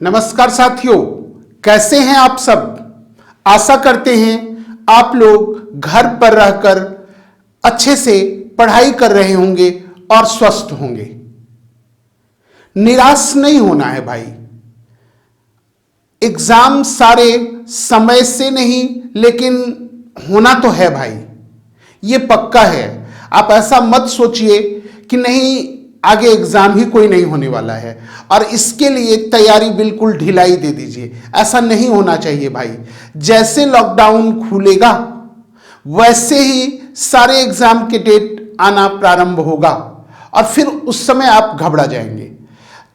नमस्कार साथियों, कैसे हैं आप सब। आशा करते हैं आप लोग घर पर रहकर अच्छे से पढ़ाई कर रहे होंगे और स्वस्थ होंगे। निराश नहीं होना है भाई। एग्जाम सारे समय से नहीं, लेकिन होना तो है भाई, ये पक्का है। आप ऐसा मत सोचिए कि नहीं आगे एग्जाम ही कोई नहीं होने वाला है और इसके लिए तैयारी बिल्कुल ढिलाई दे दीजिए। ऐसा नहीं होना चाहिए भाई। जैसे लॉकडाउन खुलेगा वैसे ही सारे एग्जाम के डेट आना प्रारंभ होगा और फिर उस समय आप घबरा जाएंगे।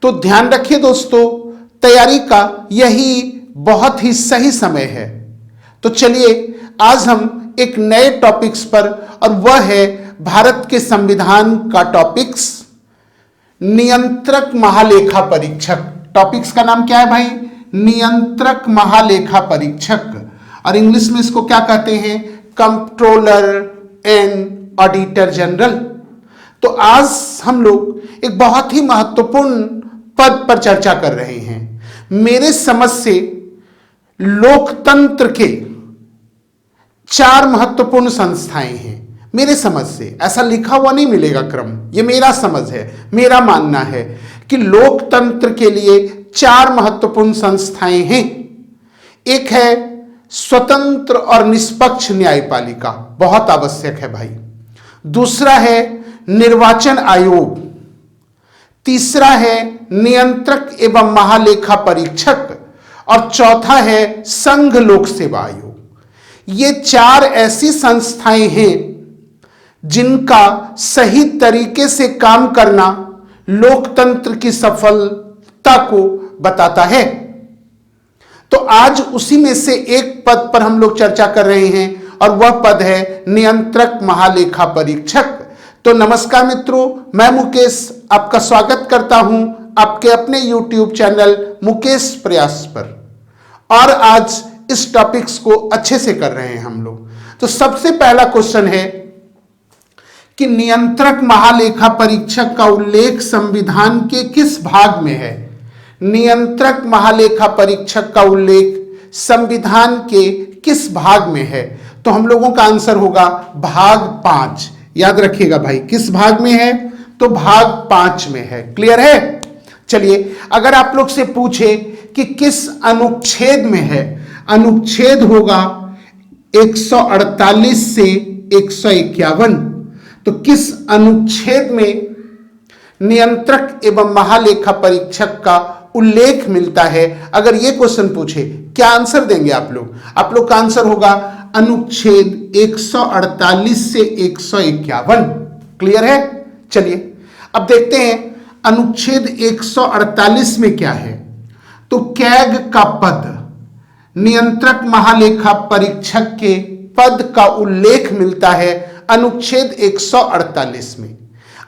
तो ध्यान रखिए दोस्तों, तैयारी का यही बहुत ही सही समय है। तो चलिए आज हम एक नए टॉपिक्स पर, और वह है भारत के संविधान का टॉपिक्स नियंत्रक महालेखा परीक्षक। टॉपिक्स का नाम क्या है भाई? नियंत्रक महालेखा परीक्षक, और इंग्लिश में इसको क्या कहते हैं? Controller and auditor general. तो आज हम लोग एक बहुत ही महत्वपूर्ण पद पर चर्चा कर रहे हैं। मेरे समझ से लोकतंत्र के 4 महत्वपूर्ण संस्थाएं हैं। मेरे समझ से, ऐसा लिखा हुआ नहीं मिलेगा क्रम, ये मेरा समझ है, मेरा मानना है कि लोकतंत्र के लिए 4 महत्वपूर्ण संस्थाएं हैं। एक है स्वतंत्र और निष्पक्ष न्यायपालिका, बहुत आवश्यक है भाई। दूसरा है निर्वाचन आयोग। तीसरा है नियंत्रक एवं महालेखा परीक्षक, और चौथा है संघ लोक सेवा आयोग। ये 4 ऐसी संस्थाएं हैं जिनका सही तरीके से काम करना लोकतंत्र की सफलता को बताता है। तो आज उसी में से एक पद पर हम लोग चर्चा कर रहे हैं और वह पद है नियंत्रक महालेखा परीक्षक। तो नमस्कार मित्रों, मैं मुकेश आपका स्वागत करता हूं आपके अपने YouTube चैनल मुकेश प्रयास पर, और आज इस टॉपिक्स को अच्छे से कर रहे हैं हम लोग। तो सबसे पहला क्वेश्चन है कि नियंत्रक महालेखा परीक्षक का उल्लेख संविधान के किस भाग में है? नियंत्रक महालेखा परीक्षक का उल्लेख संविधान के किस भाग में है? तो हम लोगों का आंसर होगा भाग 5। याद रखिएगा भाई, किस भाग में है? तो भाग 5 में है। क्लियर है? चलिए, अगर आप लोग से पूछे कि किस अनुच्छेद में है, अनुच्छेद होगा 148 से 151। तो किस अनुच्छेद में नियंत्रक एवं महालेखा परीक्षक का उल्लेख मिलता है? अगर यह क्वेश्चन पूछे, क्या आंसर देंगे आप लोग? आप लोग का आंसर होगा अनुच्छेद 148 से 151। क्लियर है? चलिए अब देखते हैं अनुच्छेद 148 में क्या है। तो कैग का पद, नियंत्रक महालेखा परीक्षक के पद का उल्लेख मिलता है अनुच्छेद 148 में।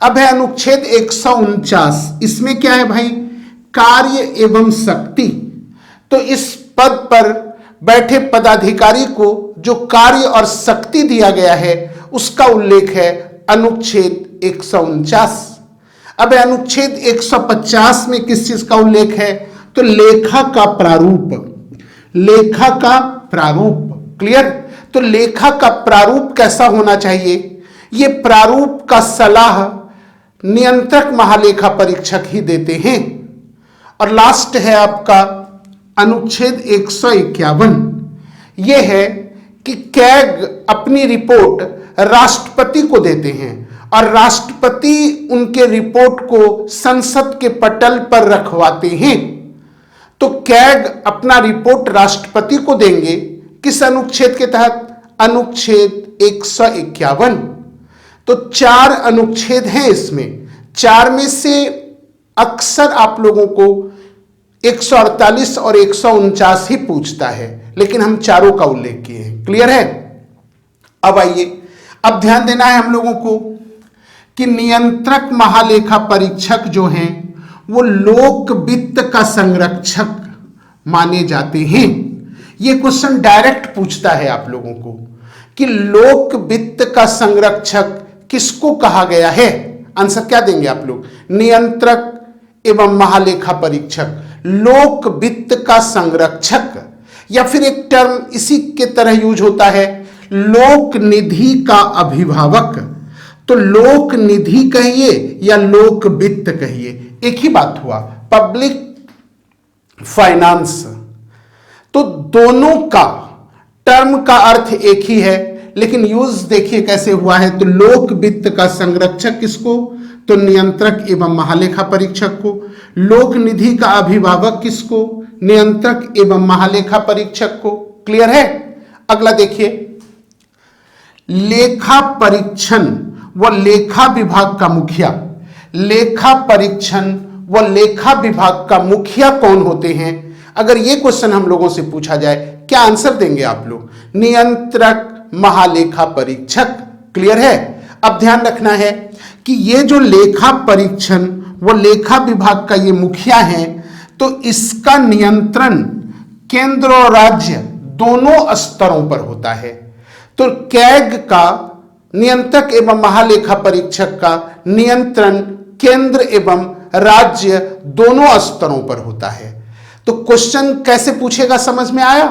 अब है अनुच्छेद 149। इसमें क्या है भाई? कार्य एवं शक्ति। तो इस पद पर बैठे पदाधिकारी को जो कार्य और शक्ति दिया गया है उसका उल्लेख है अनुच्छेद 149। अब है अनुच्छेद 150 में किस चीज का उल्लेख है? तो लेखा का प्रारूप। लेखा का प्रारूप। क्लियर? तो लेखा का प्रारूप कैसा होना चाहिए? यह प्रारूप का सलाह नियंत्रक महालेखा परीक्षक ही देते हैं। और लास्ट है आपका अनुच्छेद 151। यह है कि कैग अपनी रिपोर्ट राष्ट्रपति को देते हैं और राष्ट्रपति उनके रिपोर्ट को संसद के पटल पर रखवाते हैं। तो कैग अपना रिपोर्ट राष्ट्रपति को देंगे किस अनुच्छेद के तहत? अनुच्छेद 151। तो 4 अनुच्छेद हैं इसमें। 4 में से अक्सर आप लोगों को 148 और 149 ही पूछता है, लेकिन हम चारों का उल्लेख किए हैं। क्लियर है? अब आइए, अब ध्यान देना है हम लोगों को कि नियंत्रक महालेखा परीक्षक जो हैं वो लोक वित्त का संरक्षक माने जाते हैं। यह क्वेश्चन डायरेक्ट पूछता है आप लोगों को कि लोक वित्त का संरक्षक किसको कहा गया है? आंसर क्या देंगे आप लोग? नियंत्रक एवं महालेखा परीक्षक। लोक वित्त का संरक्षक, या फिर एक टर्म इसी के तरह यूज होता है लोक निधि का अभिभावक। तो लोक निधि कहिए या लोक वित्त कहिए, एक ही बात हुआ, पब्लिक फाइनेंस। तो दोनों का टर्म का अर्थ एक ही है, लेकिन यूज देखिए कैसे हुआ है। तो लोक वित्त का संरक्षक किसको, तो नियंत्रक एवं महालेखा परीक्षक को। लोक निधि का अभिभावक किसको, नियंत्रक एवं महालेखा परीक्षक को। क्लियर है। अगला देखिए, लेखा परीक्षण व लेखा विभाग का मुखिया। लेखा परीक्षण व लेखा विभाग का मुखिया कौन होते हैं? अगर यह क्वेश्चन हम लोगों से पूछा जाए, क्या आंसर देंगे आप लोग? नियंत्रक महालेखा परीक्षक। क्लियर है। अब ध्यान रखना है कि ये जो लेखा परीक्षण व लेखा विभाग का ये मुखिया है, तो इसका नियंत्रण केंद्र और राज्य दोनों स्तरों पर होता है। तो कैग का नियंत्रक एवं महालेखा परीक्षक का नियंत्रण केंद्र एवं राज्य दोनों स्तरों पर होता है। तो क्वेश्चन कैसे पूछेगा, समझ में आया?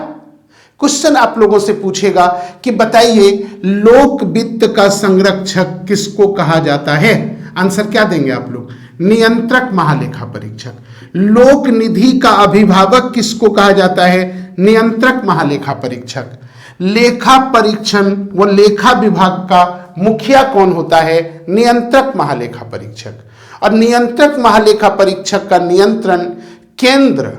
क्वेश्चन आप लोगों से पूछेगा कि बताइए लोक वित्त का संरक्षक किसको कहा जाता है? आंसर क्या देंगे आप लोग? नियंत्रक महालेखा परीक्षक। लोक निधि का अभिभावक किसको कहा जाता है? नियंत्रक महालेखा परीक्षक। लेखा परीक्षण व लेखा विभाग का मुखिया कौन होता है? नियंत्रक महालेखा परीक्षक। और नियंत्रक महालेखा परीक्षक का नियंत्रण केंद्र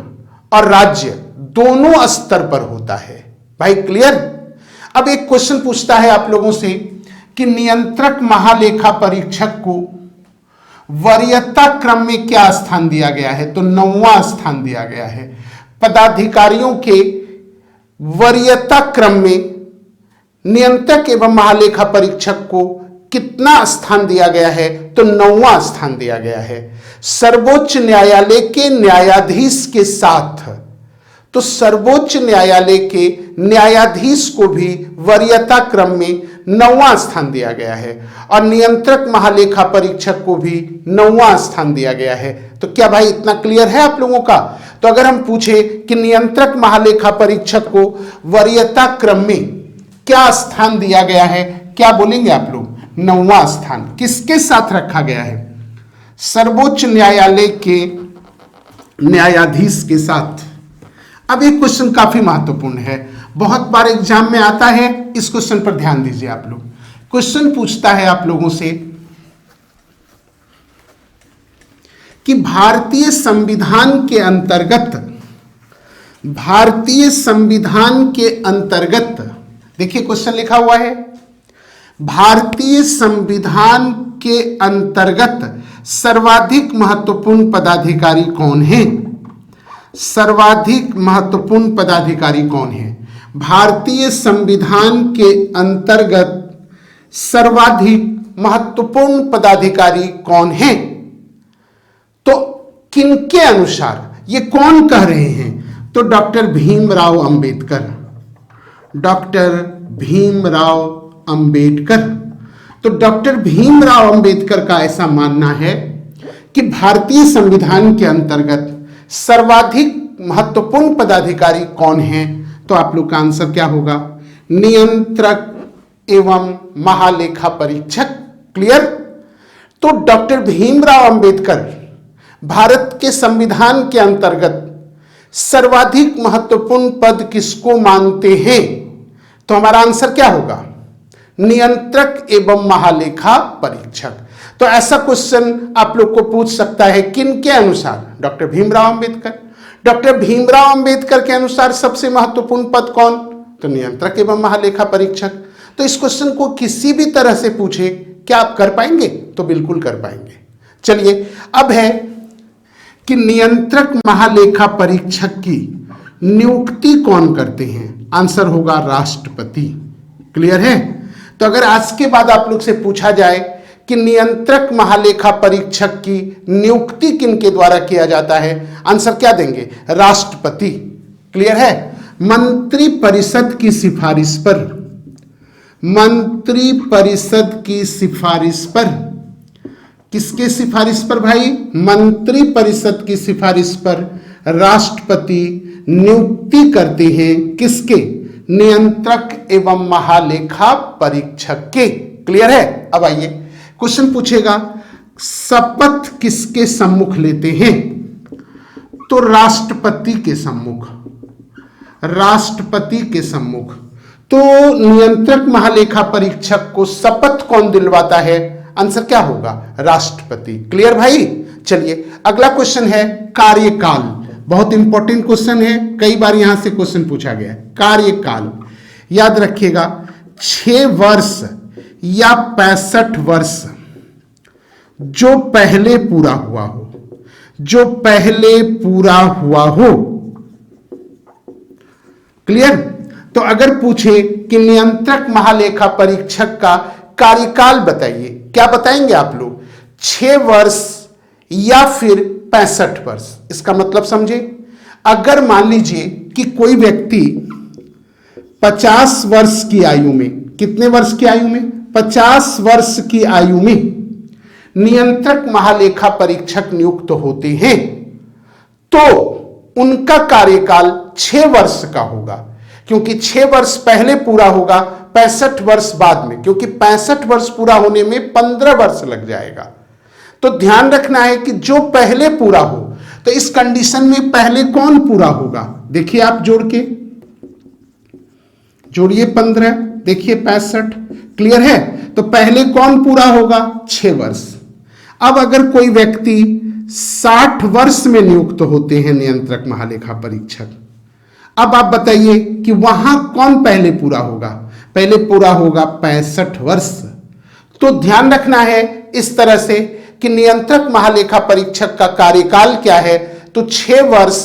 और राज्य दोनों स्तर पर होता है। भाई क्लियर? अब एक क्वेश्चन पूछता है आप लोगों से कि नियंत्रक महालेखा परीक्षक को वरीयता क्रम में क्या स्थान दिया गया है? तो 9वां स्थान दिया गया है। पदाधिकारियों के वरीयता क्रम में नियंत्रक एवं महालेखा परीक्षक को कितना स्थान दिया गया है? तो 9वां स्थान दिया गया है। सर्वोच्च न्यायालय के न्यायाधीश के साथ, तो सर्वोच्च न्यायालय के न्यायाधीश को भी वरीयता क्रम में 9वां स्थान दिया गया है और नियंत्रक महालेखा परीक्षक को भी 9वां स्थान दिया गया है। तो क्या भाई इतना क्लियर है आप लोगों का? तो अगर हम पूछे कि नियंत्रक महालेखा परीक्षक को वरीयता क्रम में क्या स्थान दिया गया है, क्या बोलेंगे आप लोग? 9वां स्थान। किसके साथ रखा गया है? सर्वोच्च न्यायालय के न्यायाधीश के साथ। अब एक क्वेश्चन काफी महत्वपूर्ण है, बहुत बार एग्जाम में आता है, इस क्वेश्चन पर ध्यान दीजिए आप लोग। क्वेश्चन पूछता है आप लोगों से कि भारतीय संविधान के अंतर्गत, भारतीय संविधान के अंतर्गत, देखिए क्वेश्चन लिखा हुआ है, भारतीय संविधान के अंतर्गत सर्वाधिक महत्वपूर्ण पदाधिकारी कौन है? सर्वाधिक महत्वपूर्ण पदाधिकारी कौन है? भारतीय संविधान के अंतर्गत सर्वाधिक महत्वपूर्ण पदाधिकारी कौन है? तो किनके अनुसार, ये कौन कह रहे हैं? तो डॉक्टर भीमराव अंबेडकर। डॉक्टर भीमराव अंबेडकर। तो डॉक्टर भीमराव अंबेडकर का ऐसा मानना है कि भारतीय संविधान के अंतर्गत सर्वाधिक महत्वपूर्ण पदाधिकारी कौन है? तो आप लोग का आंसर क्या होगा? नियंत्रक एवं महालेखा परीक्षक। क्लियर? तो डॉक्टर भीमराव अंबेडकर भारत के संविधान के अंतर्गत सर्वाधिक महत्वपूर्ण पद किसको मानते हैं? तो हमारा आंसर क्या होगा? नियंत्रक एवं महालेखा परीक्षक। तो ऐसा क्वेश्चन आप लोग को पूछ सकता है, किन के अनुसार? डॉक्टर भीमराव अंबेडकर। डॉक्टर भीमराव अंबेडकर के अनुसार सबसे महत्वपूर्ण पद कौन? तो नियंत्रक एवं महालेखा परीक्षक। तो इस क्वेश्चन को किसी भी तरह से पूछे, क्या आप कर पाएंगे? तो बिल्कुल कर पाएंगे। चलिए, अब है कि नियंत्रक महालेखा परीक्षक की नियुक्ति कौन करते हैं? आंसर होगा राष्ट्रपति। क्लियर है? तो अगर आज के बाद आप लोग से पूछा जाए कि नियंत्रक महालेखा परीक्षक की नियुक्ति किनके द्वारा किया जाता है, आंसर क्या देंगे? राष्ट्रपति। क्लियर है? मंत्री परिषद की सिफारिश पर, मंत्री परिषद की सिफारिश पर, किसके सिफारिश पर भाई? मंत्री परिषद की सिफारिश पर राष्ट्रपति नियुक्ति करते हैं किसके? नियंत्रक एवं महालेखा परीक्षक के। क्लियर है? अब आइए क्वेश्चन पूछेगा, शपथ किसके सम्मुख लेते हैं? तो राष्ट्रपति के सम्मुख, राष्ट्रपति के सम्मुख। तो नियंत्रक महालेखा परीक्षक को शपथ कौन दिलवाता है? आंसर क्या होगा? राष्ट्रपति। क्लियर भाई? चलिए अगला क्वेश्चन है कार्यकाल। बहुत इंपॉर्टेंट क्वेश्चन है, कई बार यहां से क्वेश्चन पूछा गया है। कार्यकाल याद रखिएगा, 6 वर्ष या 65 वर्ष जो पहले पूरा हुआ हो, जो पहले पूरा हुआ हो। क्लियर? तो अगर पूछे कि नियंत्रक महालेखा परीक्षक का कार्यकाल बताइए, क्या बताएंगे आप लोग? 6 वर्ष या फिर 65 वर्ष। इसका मतलब समझे, अगर मान लीजिए कि कोई व्यक्ति 50 वर्ष की आयु में, कितने वर्ष की आयु में? 50 वर्ष की आयु में नियंत्रक महालेखा परीक्षक नियुक्त होते हैं, तो उनका कार्यकाल 6 वर्ष का होगा, क्योंकि 6 वर्ष पहले पूरा होगा, 65 वर्ष बाद में, क्योंकि 65 वर्ष पूरा होने में 15 वर्ष लग जाएगा। तो ध्यान रखना है कि जो पहले पूरा हो, तो इस कंडीशन में पहले कौन पूरा होगा? देखिए आप जोड़ के, जोड़िए 15, देखिए 65। क्लियर है? तो पहले कौन पूरा होगा? 6 वर्ष। अब अगर कोई व्यक्ति 60 वर्ष में नियुक्त होते हैं नियंत्रक महालेखा परीक्षक, अब आप बताइए कि वहां कौन पहले पूरा होगा? पहले पूरा होगा 65 वर्ष। तो ध्यान रखना है इस तरह से कि नियंत्रक महालेखा परीक्षक का कार्यकाल क्या है? तो 6 वर्ष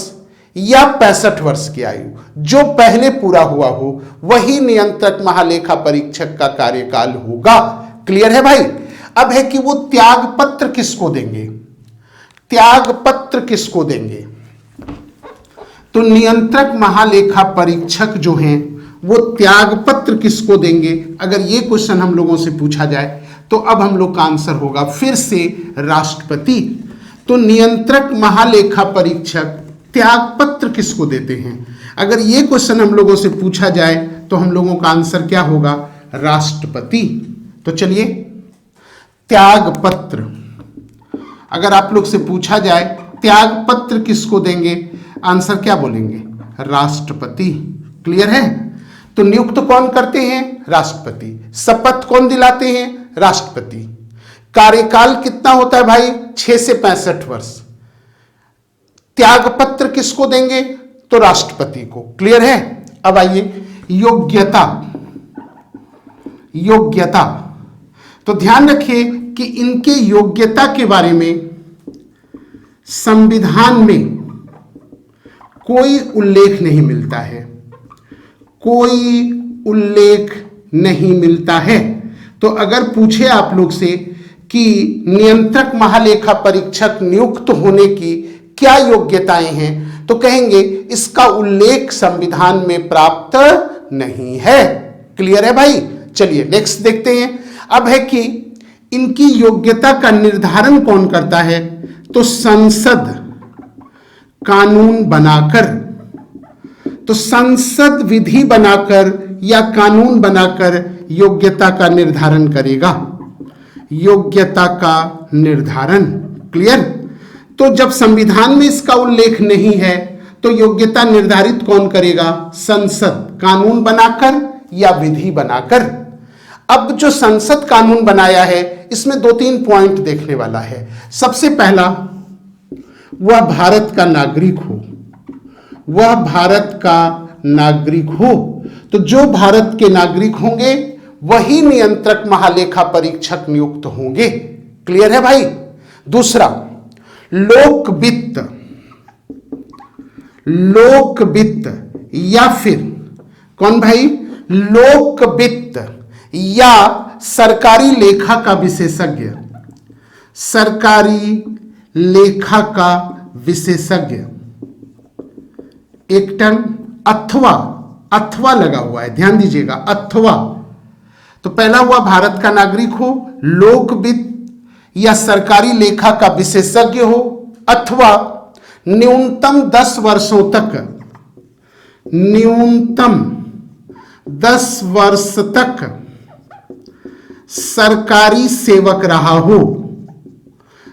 या 65 वर्ष की आयु जो पहले पूरा हुआ हो, वही नियंत्रक महालेखा परीक्षक का कार्यकाल होगा। क्लियर है भाई? अब है कि वो त्याग पत्र किसको देंगे? त्याग पत्र किसको देंगे? तो नियंत्रक महालेखा परीक्षक जो हैं वो त्याग पत्र किसको देंगे? अगर ये क्वेश्चन हम लोगों से पूछा जाए तो अब हम लोग का आंसर होगा फिर से राष्ट्रपति। तो नियंत्रक महालेखा परीक्षक त्याग पत्र किसको देते हैं? अगर ये क्वेश्चन हम लोगों से पूछा जाए तो हम लोगों का आंसर क्या होगा? राष्ट्रपति। तो चलिए त्याग पत्र, अगर आप लोग से पूछा जाए त्याग पत्र किसको देंगे, आंसर क्या बोलेंगे? राष्ट्रपति। क्लियर है? तो नियुक्त कौन करते हैं? राष्ट्रपति। शपथ कौन दिलाते हैं? राष्ट्रपति। कार्यकाल कितना होता है भाई? 6 से 65 वर्ष। त्याग पत्र किसको देंगे? तो राष्ट्रपति को। क्लियर है? अब आइए योग्यता। योग्यता, तो ध्यान रखिए कि इनके योग्यता के बारे में संविधान में कोई उल्लेख नहीं मिलता है, कोई उल्लेख नहीं मिलता है। तो अगर पूछे आप लोग से कि नियंत्रक महालेखा परीक्षक नियुक्त होने की क्या योग्यताएं हैं, तो कहेंगे इसका उल्लेख संविधान में प्राप्त नहीं है। क्लियर है भाई? चलिए नेक्स्ट देखते हैं। अब है कि इनकी योग्यता का निर्धारण कौन करता है? तो संसद कानून बनाकर, तो संसद विधि बनाकर या कानून बनाकर योग्यता का निर्धारण करेगा। योग्यता का निर्धारण। क्लियर? तो जब संविधान में इसका उल्लेख नहीं है तो योग्यता निर्धारित कौन करेगा? संसद, कानून बनाकर या विधि बनाकर। अब जो संसद कानून बनाया है इसमें 2-3 पॉइंट देखने वाला है। सबसे पहला, वह भारत का नागरिक हो, वह भारत का नागरिक हो। तो जो भारत के नागरिक होंगे वही नियंत्रक महालेखा परीक्षक नियुक्त होंगे। क्लियर है भाई? दूसरा, लोक वित्त, लोक वित्त या फिर कौन भाई? लोक वित्त या सरकारी लेखा का विशेषज्ञ, सरकारी लेखा का विशेषज्ञ। एक टर्म अथवा, अथवा लगा हुआ है, ध्यान दीजिएगा, अथवा। तो पहला हुआ भारत का नागरिक हो, लोक वित्त या सरकारी लेखा का विशेषज्ञ हो, अथवा न्यूनतम 10 वर्षों तक, न्यूनतम 10 वर्ष तक सरकारी सेवक रहा हो,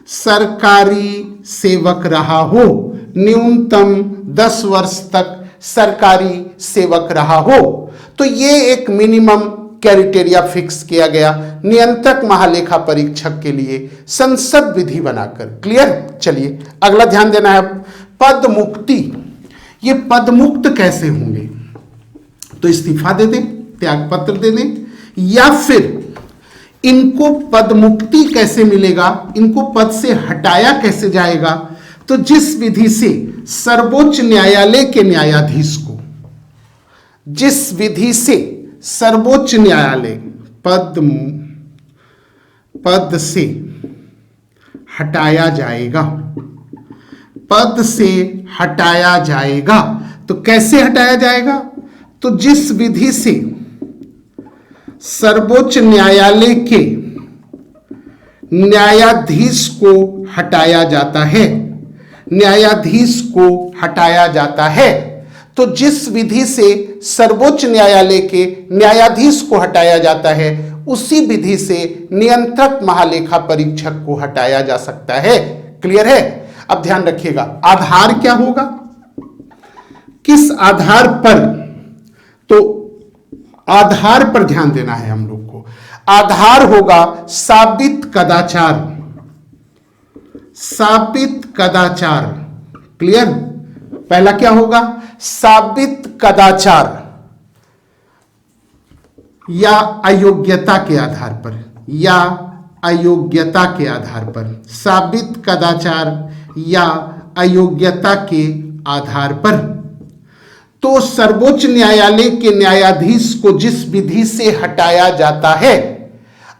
सरकारी सेवक रहा हो, न्यूनतम 10 वर्ष तक सरकारी सेवक रहा हो। तो ये एक मिनिमम क्राइटेरिया फिक्स किया गया नियंत्रक महालेखा परीक्षक के लिए संसद विधि बनाकर। क्लियर? चलिए अगला ध्यान देना है पद मुक्ति। ये पद मुक्त कैसे होंगे? तो इस्तीफा दे दें, त्याग पत्र दे दें, या फिर इनको पद मुक्ति कैसे मिलेगा, इनको पद से हटाया कैसे जाएगा? तो जिस विधि से सर्वोच्च न्यायालय के न्यायाधीश को, जिस विधि से सर्वोच्च न्यायालय पद से हटाया जाएगा, पद से हटाया जाएगा। तो कैसे हटाया जाएगा? तो जिस विधि से सर्वोच्च न्यायालय के न्यायाधीश को हटाया जाता है, न्यायाधीश को हटाया जाता है, तो जिस विधि से सर्वोच्च न्यायालय के न्यायाधीश को हटाया जाता है उसी विधि से नियंत्रक महालेखा परीक्षक को हटाया जा सकता है। क्लियर है? अब ध्यान रखिएगा आधार क्या होगा, किस आधार पर? तो आधार पर ध्यान देना है हम लोग को। आधार होगा साबित कदाचार, साबित कदाचार। क्लियर? पहला क्या होगा? साबित कदाचार या अयोग्यता के आधार पर, या अयोग्यता के आधार पर, साबित कदाचार या अयोग्यता के आधार पर। तो सर्वोच्च न्यायालय के न्यायाधीश को जिस विधि से हटाया जाता है,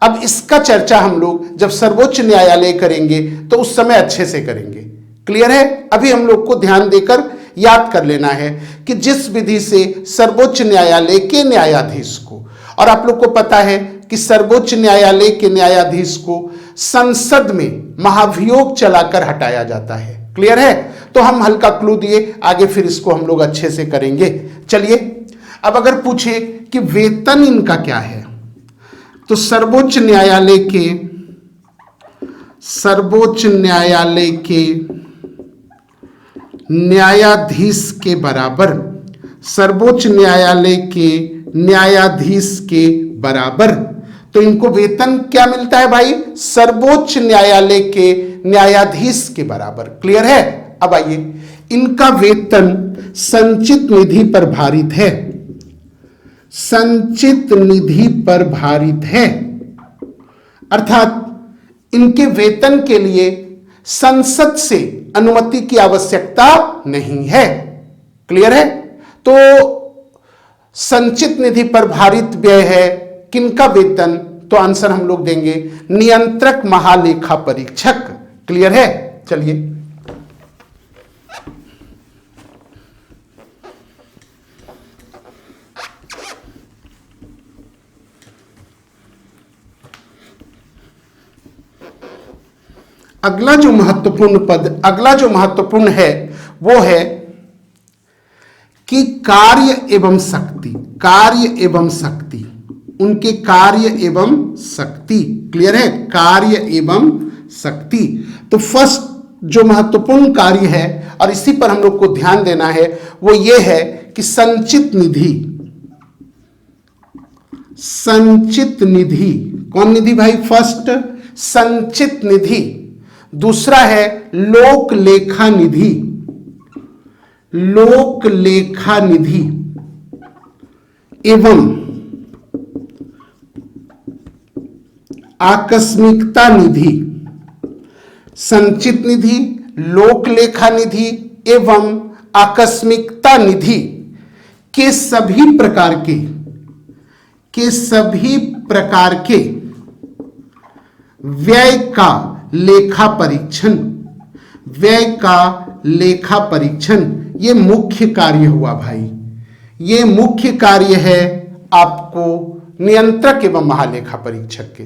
अब इसका चर्चा हम लोग जब सर्वोच्च न्यायालय करेंगे तो उस समय अच्छे से करेंगे। क्लियर है? अभी हम लोग को ध्यान देकर याद कर लेना है कि जिस विधि से सर्वोच्च न्यायालय के न्यायाधीश को, और आप लोग को पता है कि सर्वोच्च न्यायालय के न्यायाधीश को संसद में महाभियोग चलाकर हटाया जाता है। क्लियर है? तो हम हल्का क्लू दिए, आगे फिर इसको हम लोग अच्छे से करेंगे। चलिए अब अगर पूछे कि वेतन इनका क्या है, तो सर्वोच्च न्यायालय के न्यायाधीश के बराबर, सर्वोच्च न्यायालय के न्यायाधीश के बराबर, तो इनको वेतन क्या मिलता है भाई? सर्वोच्च न्यायालय के न्यायाधीश के बराबर। क्लियर है? अब आइए, इनका वेतन संचित निधि पर भारित है, संचित निधि पर भारित है, अर्थात इनके वेतन के लिए संसद से अनुमति की आवश्यकता नहीं है। क्लियर है? तो संचित निधि पर भारित व्यय है किनका वेतन? तो आंसर हम लोग देंगे नियंत्रक महालेखा परीक्षक। क्लियर है? चलिए अगला जो महत्वपूर्ण है वो है कि कार्य एवं शक्ति, कार्य एवं शक्ति, उनके कार्य एवं शक्ति। क्लियर है? कार्य एवं शक्ति। तो फर्स्ट जो महत्वपूर्ण कार्य है और इसी पर हम लोग को ध्यान देना है वो ये है कि संचित निधि, संचित निधि, कौन निधि भाई? फर्स्ट संचित निधि, दूसरा है लोक लेखा निधि, लोक लेखा निधि एवं आकस्मिकता निधि। संचित निधि, लोक लेखा निधि एवं आकस्मिकता निधि के सभी प्रकार के व्यय का लेखा परीक्षण, व्यय का लेखा परीक्षण, ये मुख्य कार्य हुआ भाई। ये मुख्य कार्य है आपको नियंत्रक एवं महालेखा परीक्षक के।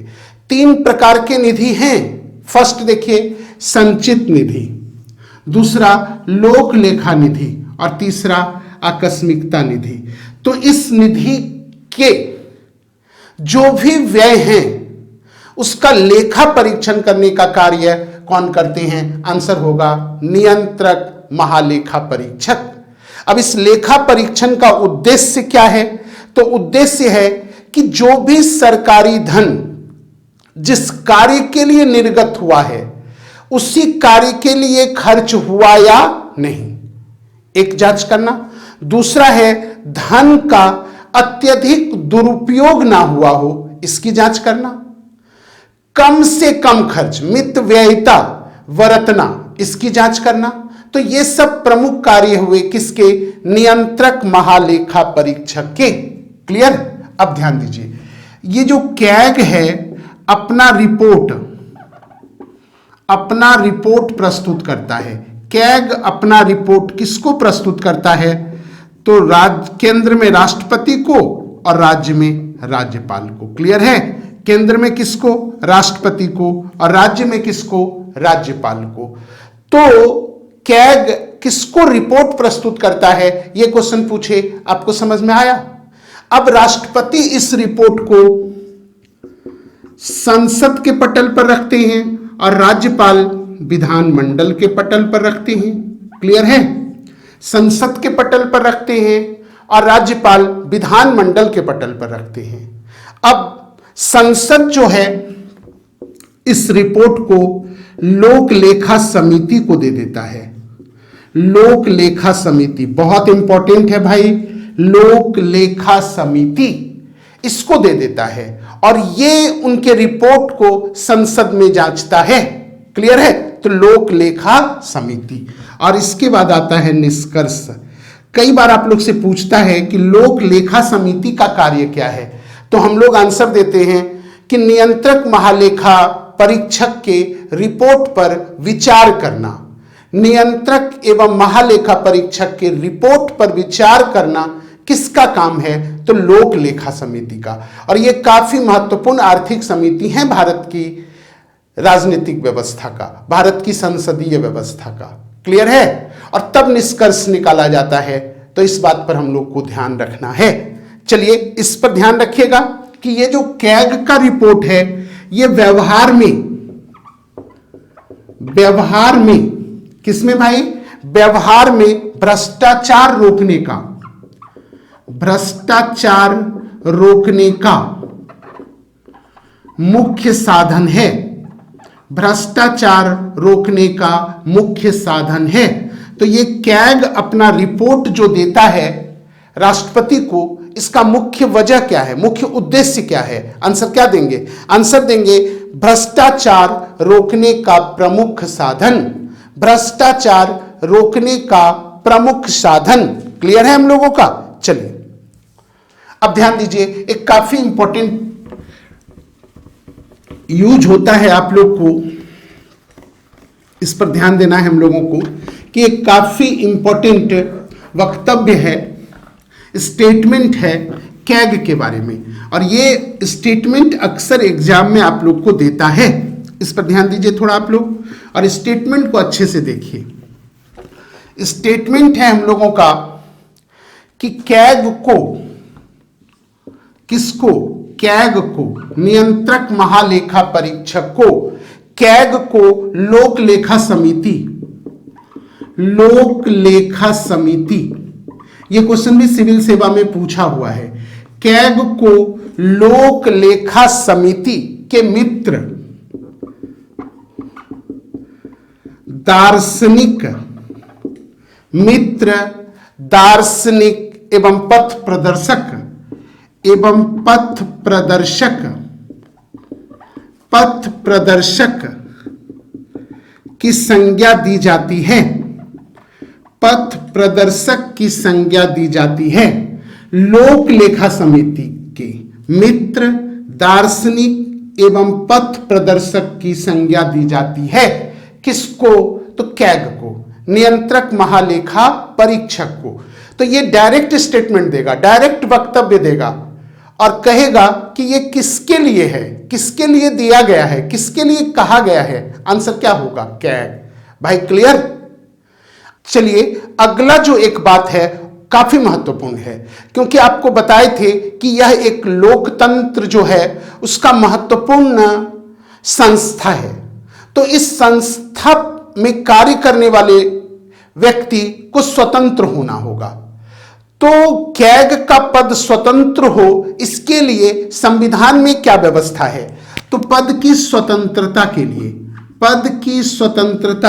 3 प्रकार के निधि हैं। फर्स्ट देखिए संचित निधि, दूसरा लोक लेखा निधि और तीसरा आकस्मिकता निधि। तो इस निधि के जो भी व्यय हैं उसका लेखा परीक्षण करने का कार्य कौन करते हैं? आंसर होगा नियंत्रक महालेखा परीक्षक। अब इस लेखा परीक्षण का उद्देश्य क्या है? तो उद्देश्य है कि जो भी सरकारी धन जिस कार्य के लिए निर्गत हुआ है उसी कार्य के लिए खर्च हुआ या नहीं, एक जांच करना। दूसरा है धन का अत्यधिक दुरुपयोग ना हुआ हो, इसकी जांच करना। कम से कम खर्च, मित व्ययिता बरतना, इसकी जांच करना। तो ये सब प्रमुख कार्य हुए किसके? नियंत्रक महालेखा परीक्षक के। क्लियर? अब ध्यान दीजिए, ये जो कैग है अपना रिपोर्ट प्रस्तुत करता है। कैग अपना रिपोर्ट किसको प्रस्तुत करता है? तो केंद्र में राष्ट्रपति को और राज्य में राज्यपाल को। क्लियर है? केंद्र में किसको? राष्ट्रपति को, और राज्य में किसको? राज्यपाल को। तो कैग किसको रिपोर्ट प्रस्तुत करता है? यह क्वेश्चन पूछे, आपको समझ में आया? अब राष्ट्रपति इस रिपोर्ट को संसद के पटल पर रखते हैं और राज्यपाल विधानमंडल के पटल पर रखते हैं। क्लियर है? संसद के पटल पर रखते हैं और राज्यपाल विधानमंडल के पटल पर रखते हैं। अब संसद जो है इस रिपोर्ट को लोक लेखा समिति को दे देता है। लोक लेखा समिति बहुत इंपॉर्टेंट है भाई, लोक लेखा समिति इसको दे देता है और ये उनके रिपोर्ट को संसद में जांचता है। क्लियर है? तो लोक लेखा समिति। और इसके बाद आता है निष्कर्ष। कई बार आप लोग से पूछता है कि लोक लेखा समिति का कार्य क्या है, तो हम लोग आंसर देते हैं कि नियंत्रक महालेखा परीक्षक के रिपोर्ट पर विचार करना। नियंत्रक एवं महालेखा परीक्षक के रिपोर्ट पर विचार करना किसका काम है? तो लोक लेखा समिति का। और यह काफी महत्वपूर्ण आर्थिक समिति है भारत की राजनीतिक व्यवस्था का, भारत की संसदीय व्यवस्था का। क्लियर है? और तब निष्कर्ष निकाला जाता है, तो इस बात पर हम लोग को ध्यान रखना है। चलिए इस पर ध्यान रखिएगा कि ये जो कैग का रिपोर्ट है ये व्यवहार में किसमें भाई? व्यवहार में भ्रष्टाचार रोकने का मुख्य साधन है। भ्रष्टाचार रोकने का मुख्य साधन है। तो ये कैग अपना रिपोर्ट जो देता है राष्ट्रपति को, इसका मुख्य वजह क्या है, मुख्य उद्देश्य क्या है? आंसर क्या देंगे? आंसर देंगे भ्रष्टाचार रोकने का प्रमुख साधन। भ्रष्टाचार रोकने का प्रमुख साधन। क्लियर है हम लोगों का? चलिए अब ध्यान दीजिए, एक काफी इंपॉर्टेंट यूज होता है, आप लोग को इस पर ध्यान देना है हम लोगों को कि एक काफी इंपॉर्टेंट वक्तव्य है, स्टेटमेंट है कैग के बारे में। और ये स्टेटमेंट अक्सर एग्जाम में आप लोग को देता है। इस पर ध्यान दीजिए थोड़ा आप लोग, और स्टेटमेंट को अच्छे से देखिए। स्टेटमेंट है हम लोगों का कि कैग को, किसको? कैग को, नियंत्रक महालेखा परीक्षक को, कैग को लोक लेखा समिति, यह क्वेश्चन भी सिविल सेवा में पूछा हुआ है। कैग को लोक लेखा समिति के मित्र, दार्शनिक एवं पथ प्रदर्शक की संज्ञा दी जाती है। पथ प्रदर्शक की संज्ञा दी जाती है। लोक लेखा समिति के मित्र, दार्शनिक एवं पथ प्रदर्शक की संज्ञा दी जाती है। किसको? तो कैग को, नियंत्रक महालेखा परीक्षक को। तो ये डायरेक्ट स्टेटमेंट देगा, डायरेक्ट वक्तव्य देगा और कहेगा कि ये किसके लिए है, किसके लिए दिया गया है, किसके लिए कहा गया है। आंसर क्या होगा? कैग। भाई क्लियर? चलिए अगला जो एक बात है काफी महत्वपूर्ण है, क्योंकि आपको बताए थे कि यह एक लोकतंत्र जो है उसका महत्वपूर्ण संस्था है। तो इस संस्था में कार्य करने वाले व्यक्ति को स्वतंत्र होना होगा। तो कैग का पद स्वतंत्र हो, इसके लिए संविधान में क्या व्यवस्था है? तो पद की स्वतंत्रता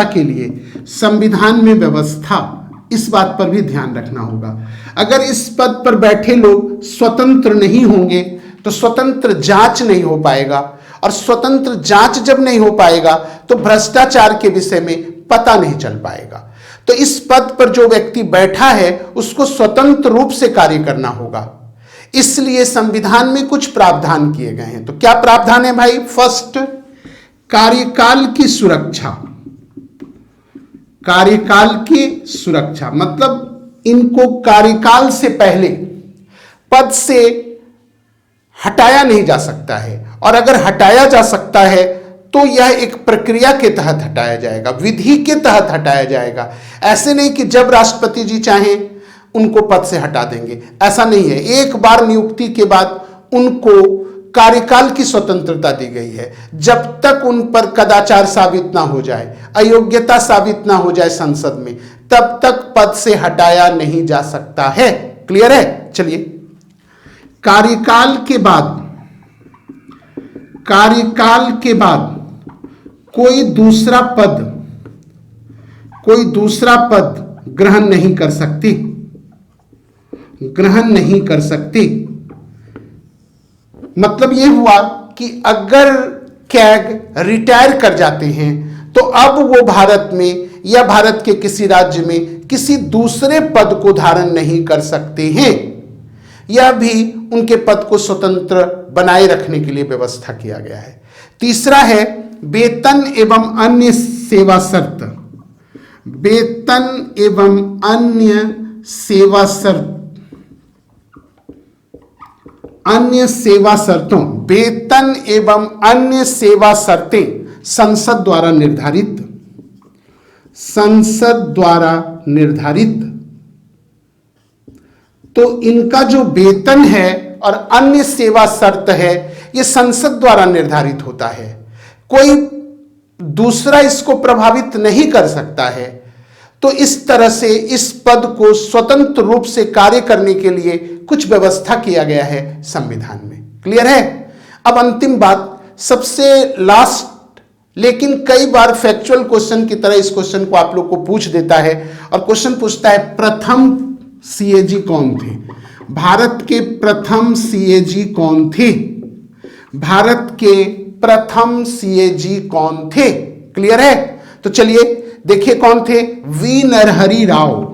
के लिए संविधान में व्यवस्था, इस बात पर भी ध्यान रखना होगा। अगर इस पद पर बैठे लोग स्वतंत्र नहीं होंगे तो स्वतंत्र जांच नहीं हो पाएगा, और स्वतंत्र जांच जब नहीं हो पाएगा तो भ्रष्टाचार के विषय में पता नहीं चल पाएगा। तो इस पद पर जो व्यक्ति बैठा है उसको स्वतंत्र रूप से कार्य करना होगा। इसलिए संविधान में कुछ प्रावधान किए गए हैं। तो क्या प्रावधान है भाई? फर्स्ट, कार्यकाल की सुरक्षा। कार्यकाल की सुरक्षा मतलब इनको कार्यकाल से पहले पद से हटाया नहीं जा सकता है, और अगर हटाया जा सकता है तो यह एक प्रक्रिया के तहत हटाया जाएगा, विधि के तहत हटाया जाएगा। ऐसे नहीं कि जब राष्ट्रपति जी चाहें उनको पद से हटा देंगे, ऐसा नहीं है। एक बार नियुक्ति के बाद उनको कार्यकाल की स्वतंत्रता दी गई है। जब तक उन पर कदाचार साबित ना हो जाए, अयोग्यता साबित ना हो जाए संसद में, तब तक पद से हटाया नहीं जा सकता है। क्लियर है? चलिए, कार्यकाल के बाद कोई दूसरा पद ग्रहण नहीं कर सकती। मतलब यह हुआ कि अगर कैग रिटायर कर जाते हैं तो अब वो भारत में या भारत के किसी राज्य में किसी दूसरे पद को धारण नहीं कर सकते हैं। यह भी उनके पद को स्वतंत्र बनाए रखने के लिए व्यवस्था किया गया है। तीसरा है वेतन एवं अन्य सेवा शर्त। वेतन एवं अन्य सेवा शर्तों, वेतन एवं अन्य सेवा शर्तें संसद द्वारा निर्धारित। तो इनका जो वेतन है और अन्य सेवा शर्त है यह संसद द्वारा निर्धारित होता है, कोई दूसरा इसको प्रभावित नहीं कर सकता है। तो इस तरह से इस पद को स्वतंत्र रूप से कार्य करने के लिए कुछ व्यवस्था किया गया है संविधान में। क्लियर है? अब अंतिम बात, सबसे लास्ट, लेकिन कई बार फैक्चुअल क्वेश्चन की तरह इस क्वेश्चन को आप लोग को पूछ देता है, और क्वेश्चन पूछता है प्रथम सीएजी कौन थे? भारत के प्रथम सीएजी कौन थे? भारत के प्रथम सीएजी कौन थे? क्लियर है? तो चलिए देखिए कौन थे। वी नरहरि राव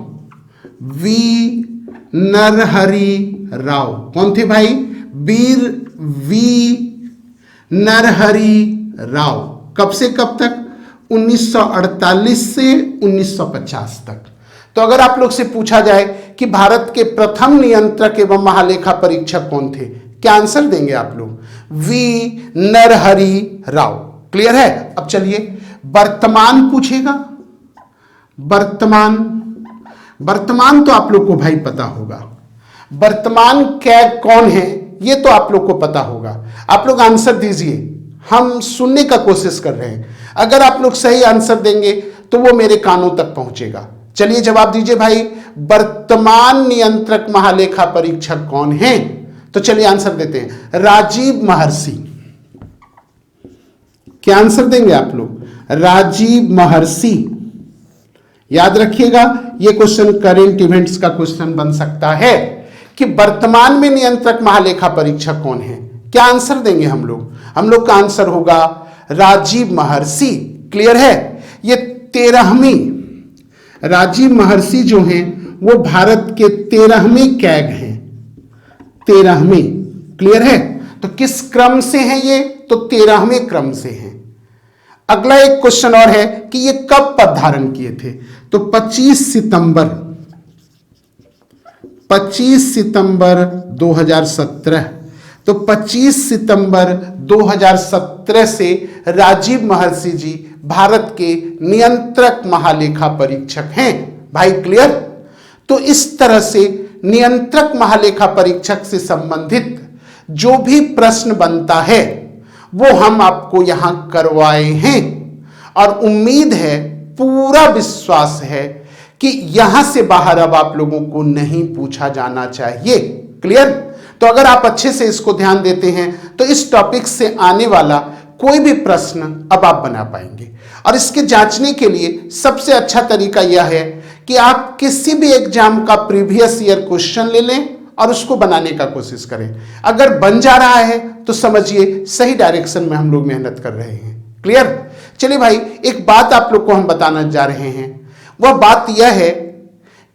कौन थे भाई? वी नरहरि राव। कब से कब तक? 1948 से 1950 तक। तो अगर आप लोग से पूछा जाए कि भारत के प्रथम नियंत्रक एवं महालेखा परीक्षक कौन थे, क्या आंसर देंगे आप लोग? वी नरहरि राव। क्लियर है? अब चलिए वर्तमान पूछेगा। वर्तमान तो आप लोग को भाई पता होगा। वर्तमान कैग कौन है ये तो आप लोग को पता होगा। आप लोग आंसर दीजिए, हम सुनने का कोशिश कर रहे हैं। अगर आप लोग सही आंसर देंगे तो वो मेरे कानों तक पहुंचेगा। चलिए जवाब दीजिए भाई, वर्तमान नियंत्रक महालेखा परीक्षक कौन है? तो चलिए आंसर देते हैं, राजीव महर्षि। क्या आंसर देंगे आप लोग? राजीव महर्षि। याद रखिएगा, यह क्वेश्चन करेंट इवेंट्स का क्वेश्चन बन सकता है कि वर्तमान में नियंत्रक महालेखा परीक्षक कौन है। क्या आंसर देंगे हम लोग? हम लोग का आंसर होगा राजीव महर्षि। क्लियर है? ये 13वीं राजीव महर्षि जो हैं वो भारत के 13वें कैग हैं। 13वें। क्लियर है? तो किस क्रम से हैं ये? तो 13वें क्रम से हैं। अगला एक क्वेश्चन और है कि ये कब पद धारण किए थे? तो 25 सितंबर 2017। तो 25 सितंबर 2017 से राजीव महर्षि जी भारत के नियंत्रक महालेखा परीक्षक हैं। भाई क्लियर? तो इस तरह से नियंत्रक महालेखा परीक्षक से संबंधित जो भी प्रश्न बनता है वो हम आपको यहां करवाए हैं और उम्मीद है, पूरा विश्वास है कि यहां से बाहर अब आप लोगों को नहीं पूछा जाना चाहिए। क्लियर? तो अगर आप अच्छे से इसको ध्यान देते हैं तो इस टॉपिक से आने वाला कोई भी प्रश्न अब आप बना पाएंगे। और इसके जांचने के लिए सबसे अच्छा तरीका यह है कि आप किसी भी एग्जाम का प्रीवियस ईयर क्वेश्चन ले लें और उसको बनाने का कोशिश करें। अगर बन जा रहा है तो समझिए सही डायरेक्शन में हम लोग मेहनत कर रहे हैं। क्लियर? चलिए भाई, एक बात आप लोग को हम बताना जा रहे हैं। वह बात यह है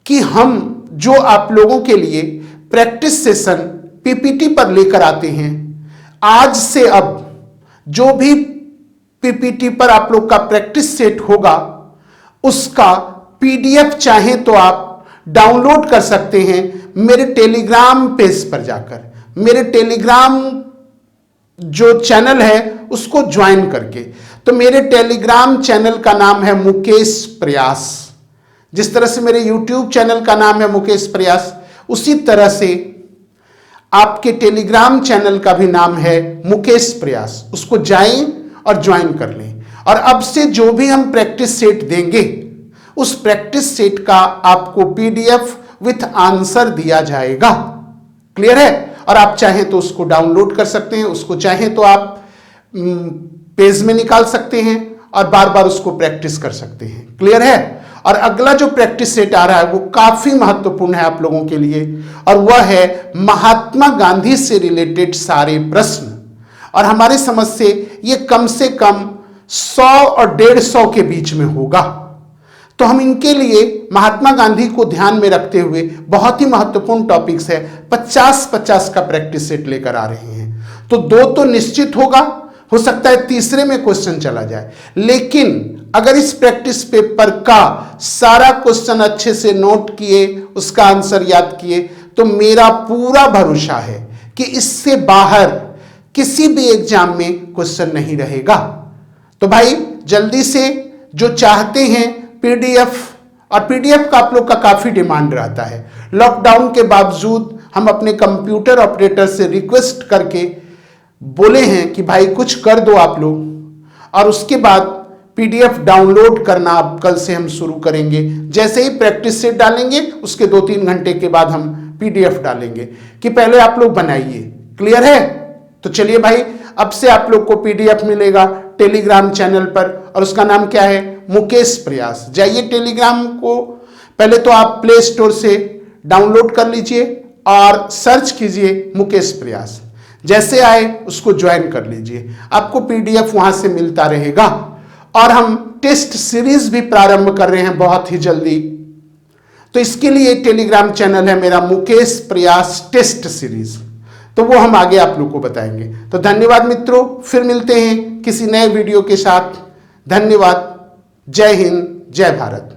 कि हम जो आप लोगों के लिए प्रैक्टिस सेशन पीपीटी पर लेकर आते हैं, आज से अब जो भी पीपीटी पर आप लोग का प्रैक्टिस सेट होगा उसका पीडीएफ चाहे तो आप डाउनलोड कर सकते हैं मेरे टेलीग्राम पेज पर जाकर। मेरे टेलीग्राम जो चैनल है उसको ज्वाइन करके। तो मेरे टेलीग्राम चैनल का नाम है मुकेश प्रयास। जिस तरह से मेरे यूट्यूब चैनल का नाम है मुकेश प्रयास, उसी तरह से आपके टेलीग्राम चैनल का भी नाम है मुकेश प्रयास। उसको जाएं और ज्वाइन कर लें। और अब से जो भी हम प्रैक्टिस सेट देंगे उस प्रैक्टिस सेट का आपको पीडीएफ विथ आंसर दिया जाएगा। क्लियर है? और आप चाहें तो उसको डाउनलोड कर सकते हैं, उसको चाहें तो आप पेज में निकाल सकते हैं और बार बार उसको प्रैक्टिस कर सकते हैं। क्लियर है? और अगला जो प्रैक्टिस सेट आ रहा है वो काफी महत्वपूर्ण है आप लोगों के लिए, और वह है महात्मा गांधी से रिलेटेड सारे प्रश्न। और हमारे समझ से ये कम से कम 100 और 150 के बीच में होगा। तो हम इनके लिए महात्मा गांधी को ध्यान में रखते हुए बहुत ही महत्वपूर्ण टॉपिक्स है 50-50 का प्रैक्टिस सेट लेकर आ रहे हैं। तो 2 तो निश्चित होगा, हो सकता है तीसरे में क्वेश्चन चला जाए, लेकिन अगर इस प्रैक्टिस पेपर का सारा क्वेश्चन अच्छे से नोट किए, उसका आंसर याद किए, तो मेरा पूरा भरोसा है कि इससे बाहर किसी भी एग्जाम में क्वेश्चन नहीं रहेगा। तो भाई जल्दी से जो चाहते हैं पीडीएफ, और पीडीएफ का आप लोग का काफी डिमांड रहता है। लॉकडाउन के बावजूद हम अपने कंप्यूटर ऑपरेटर से रिक्वेस्ट करके बोले हैं कि भाई कुछ कर दो आप लोग, और उसके बाद पीडीएफ डाउनलोड करना अब कल से हम शुरू करेंगे। जैसे ही प्रैक्टिस सेट डालेंगे उसके 2-3 घंटे के बाद हम पीडीएफ डालेंगे कि पहले आप लोग बनाइए। क्लियर है? तो चलिए भाई, अब से आप लोग को पीडीएफ मिलेगा टेलीग्राम चैनल पर, और उसका नाम क्या है? मुकेश प्रयास। जाइए टेलीग्राम को पहले तो आप प्ले स्टोर से डाउनलोड कर लीजिए और सर्च कीजिए मुकेश प्रयास। जैसे आए उसको ज्वाइन कर लीजिए, आपको पीडीएफ वहां से मिलता रहेगा। और हम टेस्ट सीरीज भी प्रारंभ कर रहे हैं बहुत ही जल्दी। तो इसके लिए टेलीग्राम चैनल है मेरा मुकेश प्रयास टेस्ट सीरीज, तो वो हम आगे आप लोग को बताएंगे। तो धन्यवाद मित्रों, फिर मिलते हैं किसी नए वीडियो के साथ। धन्यवाद। जय हिंद, जय भारत।